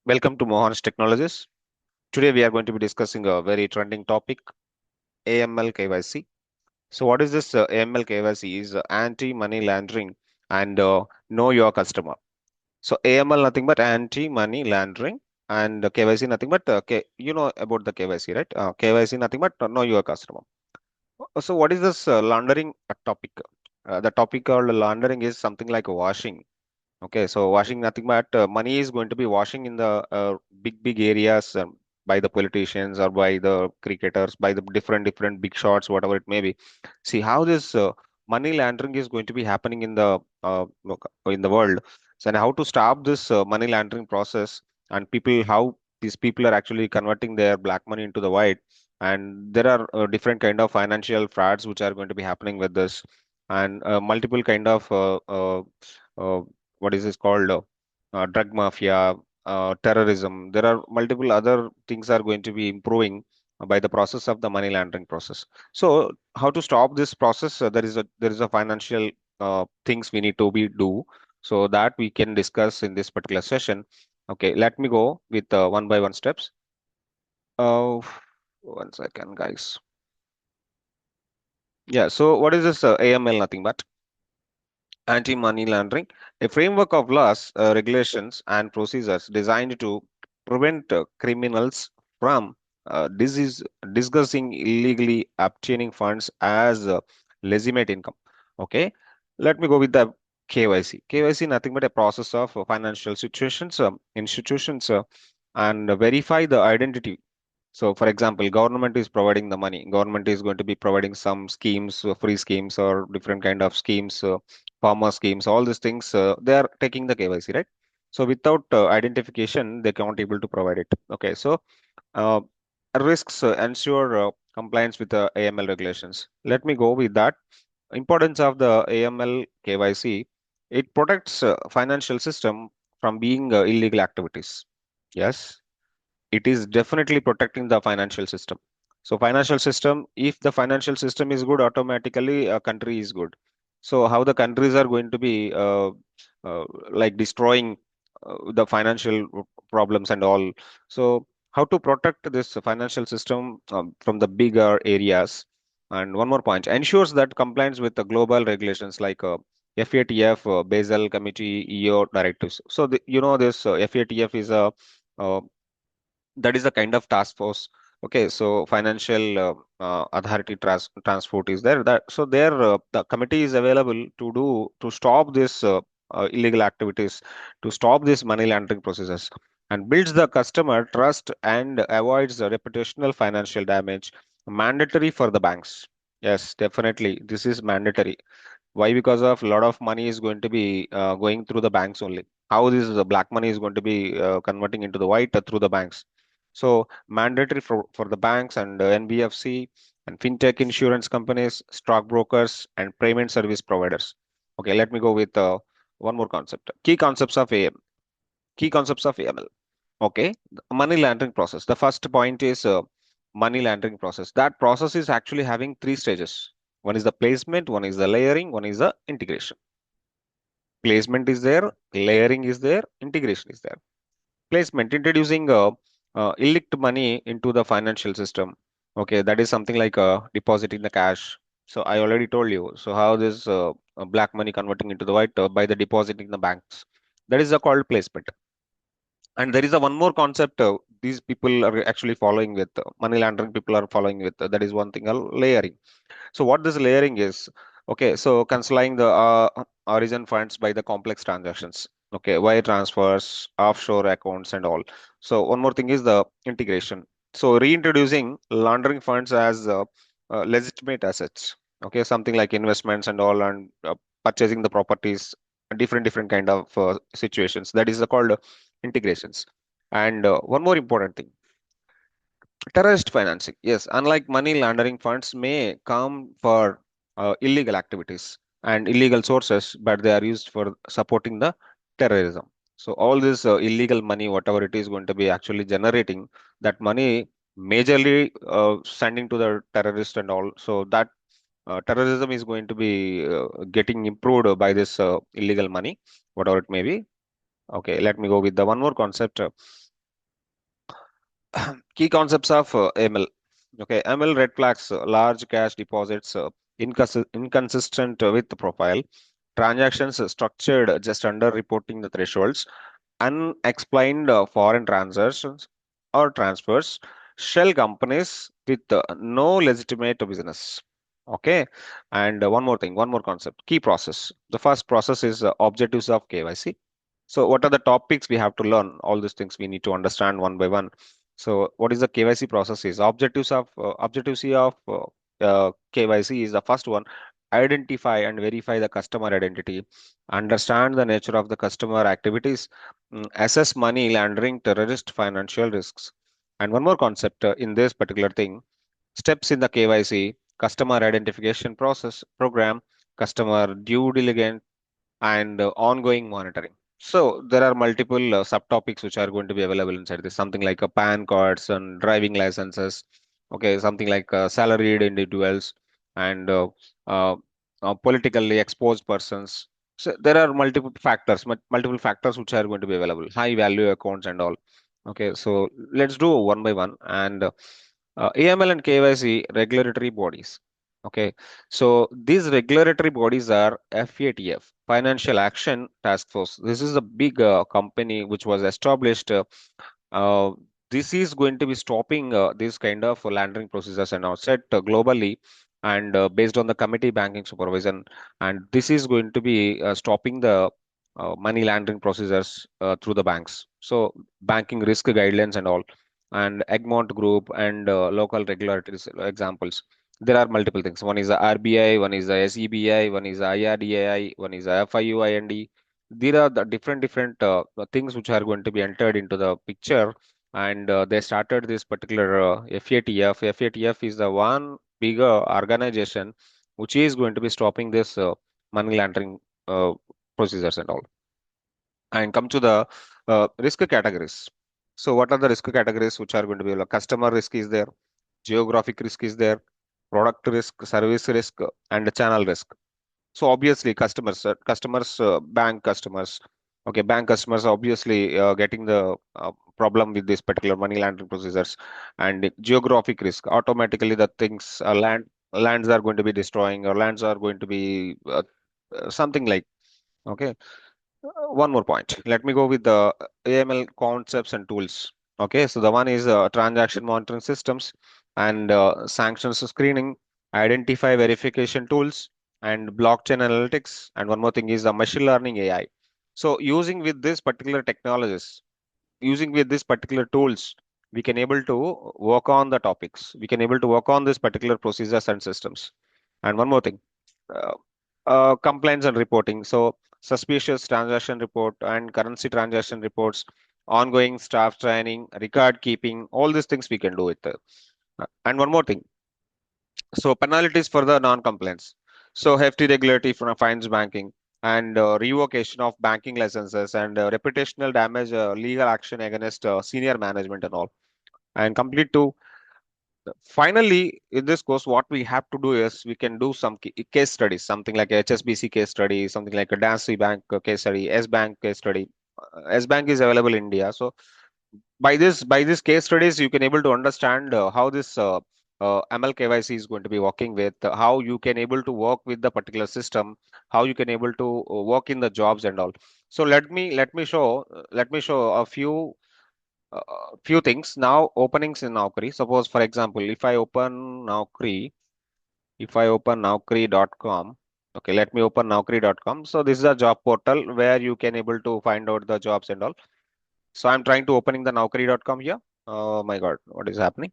Welcome to Mohansh Technologies. Today we are going to be discussing a very trending topic, AML KYC. So what is this AML KYC? Is anti-money laundering and know your customer. So AML nothing but anti-money laundering and KYC nothing but you know about the KYC, right? KYC nothing but know your customer. So what is this laundering topic? The topic called laundering is something like washing. Okay, so washing nothing but money is going to be washing in the big areas by the politicians or by the cricketers, by the different big shots, whatever it may be. See how this money laundering is going to be happening in the world. So and how to stop this money laundering process and people how these people are actually converting their black money into the white. And there are different kind of financial frauds which are going to be happening with this, and multiple kind of uh, what is this called drug mafia, terrorism. There are multiple other things are going to be improving by the process of the money laundering process. So how to stop this process? There is a financial things we need to be do, so that we can discuss in this particular session. Okay, let me go with one by one steps. uh, 1 second, guys. Yeah, so what is this AML nothing but anti-money laundering, a framework of laws, regulations, and procedures designed to prevent criminals from disease, discussing illegally obtaining funds as legitimate income. Okay, let me go with the KYC. KYC nothing but a process of financial institutions, and verify the identity. So, for example, government is providing the money. Government is going to be providing some schemes, free schemes or different kind of schemes, farmer schemes, all these things. They are taking the KYC, right? So, without identification, they can't able to provide it. Okay, so uh, risks ensure compliance with the AML regulations. Let me go with that. Importance of the AML KYC. It protects financial system from being illegal activities. Yes, it is definitely protecting the financial system. So financial system, if the financial system is good, automatically a country is good. So how the countries are going to be like destroying the financial problems and all. So how to protect this financial system from the bigger areas. And one more point, ensures that compliance with the global regulations like FATF, Basel Committee, EO directives. So this FATF is a uh, that is a kind of task force. Okay, so financial authority transport is there, that so there the committee is available to do to stop this illegal activities, to stop this money laundering processes, and builds the customer trust and avoids the reputational financial damage. Mandatory for the banks. Yes, definitely this is mandatory. Why? Because of a lot of money is going to be going through the banks only. How this black money is going to be converting into the white through the banks. So mandatory for the banks and NBFC and fintech insurance companies, stockbrokers, and payment service providers. Okay, let me go with one more concept. Key concepts of AM. Key concepts of AML. Okay, the money laundering process. The first point is money laundering process. That process is actually having three stages. One is the placement, one is the layering, one is the integration. Placement is there, layering is there, integration is there. Placement, introducing illiquid money into the financial system. Okay, that is something like depositing the cash. So I already told you. So how this black money converting into the white by the depositing in the banks. That is called placement. And there is a one more concept these people are actually following with money laundering people are following with. That is one thing, layering. So what this layering is, okay, so concealing the origin funds by the complex transactions. Okay, wire transfers, offshore accounts, and all. So one more thing is the integration. So reintroducing laundering funds as legitimate assets. Okay, something like investments and all, and purchasing the properties, different kind of situations. That is called integrations. And one more important thing, terrorist financing. Yes, unlike money laundering, funds may come for illegal activities and illegal sources, but they are used for supporting the terrorism. So all this illegal money, whatever it is going to be actually generating, that money majorly sending to the terrorist and all. So that terrorism is going to be getting improved by this illegal money, whatever it may be. Okay, let me go with the one more concept. Key concepts of ML. Okay, ML red flags, large cash deposits, inconsistent with the profile, transactions structured just under reporting the thresholds, unexplained foreign transactions or transfers, shell companies with no legitimate business. Okay, and one more concept, key process. The first process is objectives of KYC. So, what are the topics we have to learn? All these things we need to understand one by one. So, what is the KYC process? Is objective C of KYC is the first one. Identify and verify the customer identity, understand the nature of the customer activities, assess money laundering, terrorist financial risks. And one more concept in this particular thing, steps in the KYC, customer identification process program, customer due diligence, and ongoing monitoring. So there are multiple subtopics which are going to be available inside this, something like a PAN cards and driving licenses, okay, something like salaried individuals and uh, politically exposed persons. So there are multiple factors which are going to be available, high value accounts and all. Okay, so let's do one by one. And AML and KYC regulatory bodies. Okay, so these regulatory bodies are FATF, Financial Action Task Force. This is a big company which was established. Uh, this is going to be stopping this kind of laundering procedures and set globally and based on the committee banking supervision. And this is going to be stopping the money laundering procedures through the banks. So banking risk guidelines and all, and Egmont Group and local regulators examples. There are multiple things. One is the RBI, one is the SEBI, one is the IRDAI, one is the FIUIND. There are the different things which are going to be entered into the picture, and they started this particular FATF. FATF is the one bigger organization which is going to be stopping this money laundering uh, procedures and all. And come to the risk categories. So, what are the risk categories which are going to be? Like customer risk is there, geographic risk is there, product risk, service risk, and channel risk. So obviously, bank customers, okay, bank customers obviously getting the problem with this particular money laundering procedures, and geographic risk. Automatically, the things lands are going to be destroying, or lands are going to be something like, okay. One more point. Let me go with the AML concepts and tools. Okay, so the one is transaction monitoring systems and sanctions screening, identify verification tools, and blockchain analytics. And one more thing is the machine learning AI. So using with this particular technologies, using with these particular tools, we can able to work on the topics. We can able to work on this particular procedures and systems. And one more thing, uh, compliance and reporting. So suspicious transaction report and currency transaction reports, ongoing staff training, record keeping, all these things we can do with. And one more thing. So penalties for the non-compliance. So hefty regulatory fines banking and revocation of banking licenses and reputational damage, legal action against senior management and all. And complete to finally, in this course, what we have to do is we can do some case studies, something like HSBC case study, something like a Dancy Bank case study, S Bank case study. S Bank is available in India. So by this case studies, you can able to understand how this ML KYC is going to be working with, how you can able to work with the particular system, how you can able to work in the jobs and all. So let me show a few things now. Openings in Naukri. Suppose, for example, if I open Naukri.com, okay, let me open Naukri.com. So this is a job portal where you can able to find out the jobs and all. So I'm trying to opening the Naukri.com here. Oh my God, what is happening?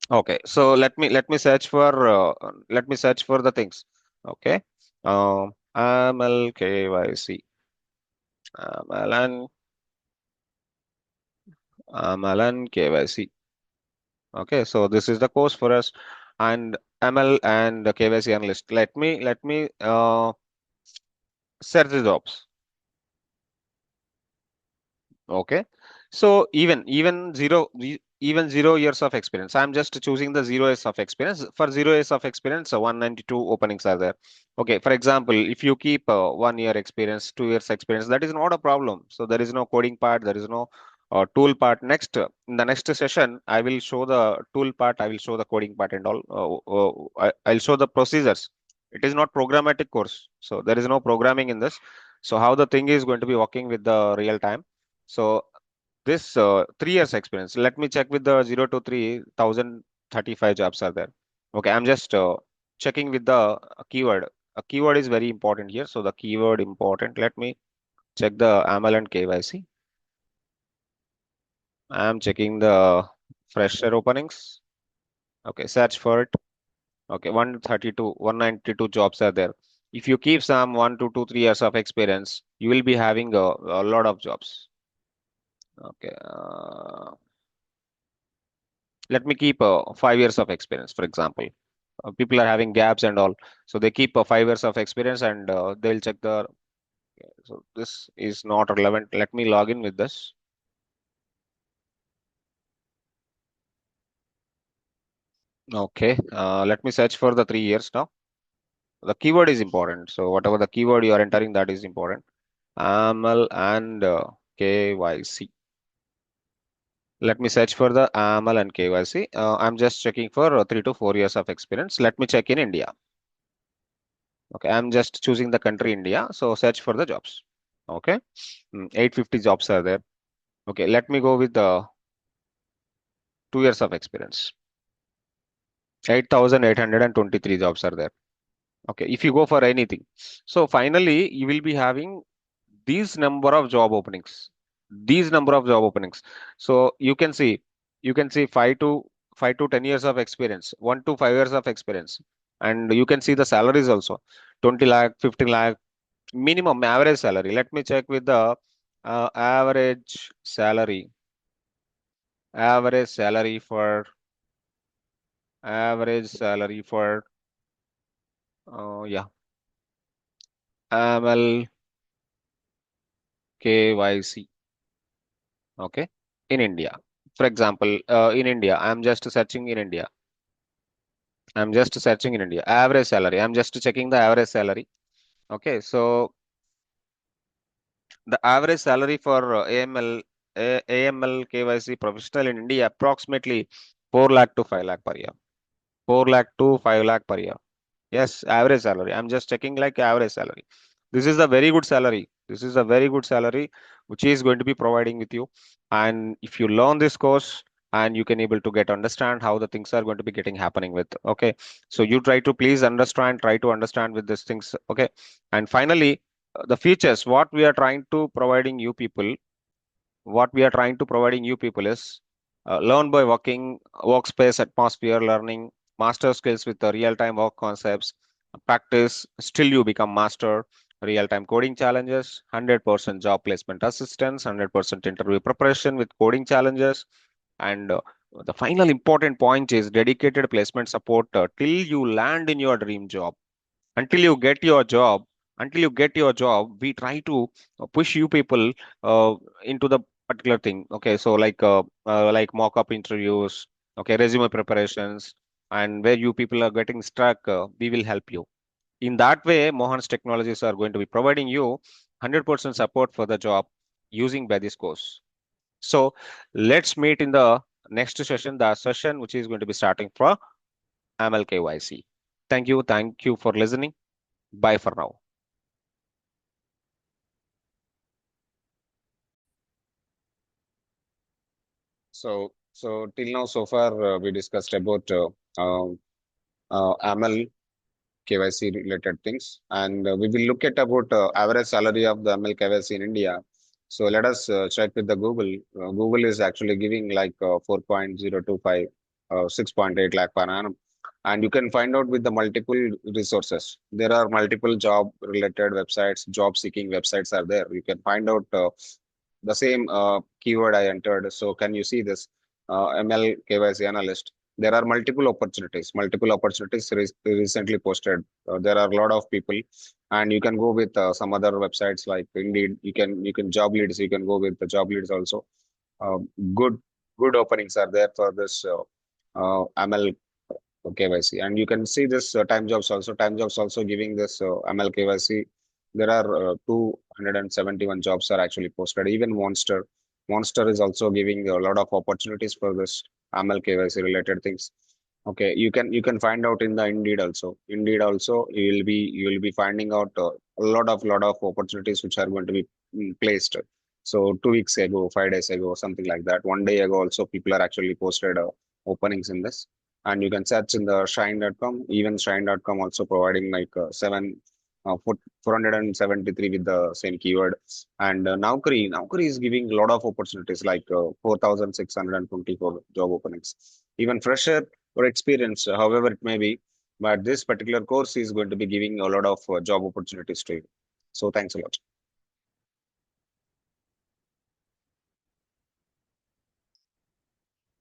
Okay, so let me search for the things. Okay, ML KYC, MLN, MLN KYC. Okay, so this is the course for us, and ML and the KYC analyst. Let me search the jobs. Okay, so even 0 years of experience. I'm just choosing the 0 years of experience. For 0 years of experience, 192 openings are there. Okay, for example, if you keep 1 year experience, 2 years experience, that is not a problem. So there is no coding part. There is no. tool part. Next, in the next session, I will show the tool part. I will show the coding part and all. I'll show the procedures. It is not programmatic course, so there is no programming in this. So how the thing is going to be working with the real time. So this 3 years experience. Let me check with the 0 to 3,035 jobs are there. Okay, I'm just checking with the keyword. A keyword is very important here. So the keyword important. Let me check the AML and KYC. I'm checking the fresher openings. Okay, search for it. Okay, 132, 192 jobs are there. If you keep some 1 to 2, 3 years of experience, you will be having a lot of jobs. Okay, let me keep 5 years of experience, for example. People are having gaps and all, so they keep 5 years of experience and they'll check the. So this is not relevant. Let me log in with this. Okay, let me search for the 3 years now. The keyword is important. So whatever the keyword you are entering, that is important. AML and KYC. Let me search for the AML and KYC. I'm just checking for 3 to 4 years of experience. Let me check in India. Okay, I'm just choosing the country India. So search for the jobs. Okay, 850 jobs are there. Okay, let me go with the 2 years of experience. 8,823 jobs are there. Okay, if you go for anything. So finally, you will be having these number of job openings. These number of job openings. So you can see 5 to 10 years of experience, 1 to 5 years of experience, and you can see the salaries also. 20 lakh, 15 lakh, minimum average salary. Let me check with the average salary. Average salary for average salary for yeah, AML KYC. Okay, in India. For example, in India, I'm just searching in India. I'm just searching in India. Average salary. I'm just checking the average salary. Okay, so the average salary for AML KYC professional in India approximately 4 lakh to 5 lakh per year. 4 lakh to 5 lakh per year. Yes, average salary. I'm just checking like average salary. This is a very good salary. This is a very good salary which is going to be providing with you. And if you learn this course and you can able to get understand how the things are going to be getting happening with. Okay. So you try to please understand, try to understand with these things. Okay. And finally, the features, what we are trying to providing you people, what we are trying to providing you people is learn by working, workspace atmosphere, learning, master skills with the real-time work concepts, practice, still you become master, real-time coding challenges, 100% job placement assistance, 100% interview preparation with coding challenges, and the final important point is dedicated placement support till you land in your dream job. Until you get your job, we try to push you people uh, into the particular thing. Okay, so like mock-up interviews, okay, resume preparations, and where you people are getting stuck, we will help you. In that way, Mohan's Technologies are going to be providing you 100% support for the job using by this course. So let's meet in the next session, the session which is going to be starting for ML KYC. Thank you for listening. Bye for now. So till now, so far, we discussed about AML KYC related things, and we will look at about average salary of the ML KYC in India. So let us check with the Google. Google is actually giving like 4.025, 6.8 lakh per annum, and you can find out with the multiple resources. There are multiple job related websites, job seeking websites are there. You can find out the same keyword I entered. So can you see this ML KYC analyst? There are multiple opportunities recently posted. There are a lot of people, and you can go with some other websites like Indeed. You can job leads. You can go with the job leads also. Uh, good good openings are there for this ML KYC, and you can see this time jobs also. Time jobs also giving this ML KYC. There are 271 jobs are actually posted. Even Monster. Monster is also giving a lot of opportunities for this Aml KYC related things. Okay, you can find out in the Indeed also. Indeed also you will be finding out a lot of opportunities which are going to be placed. So 2 weeks ago, 5 days ago, something like that. One day ago also people are actually posted openings in this. And you can search in the Shine.com. Even Shine.com also providing like 473 with the same keyword. And Naukri is giving a lot of opportunities like 4,624 job openings. Even fresher or experience, however it may be, but this particular course is going to be giving a lot of job opportunities to you. So thanks a lot.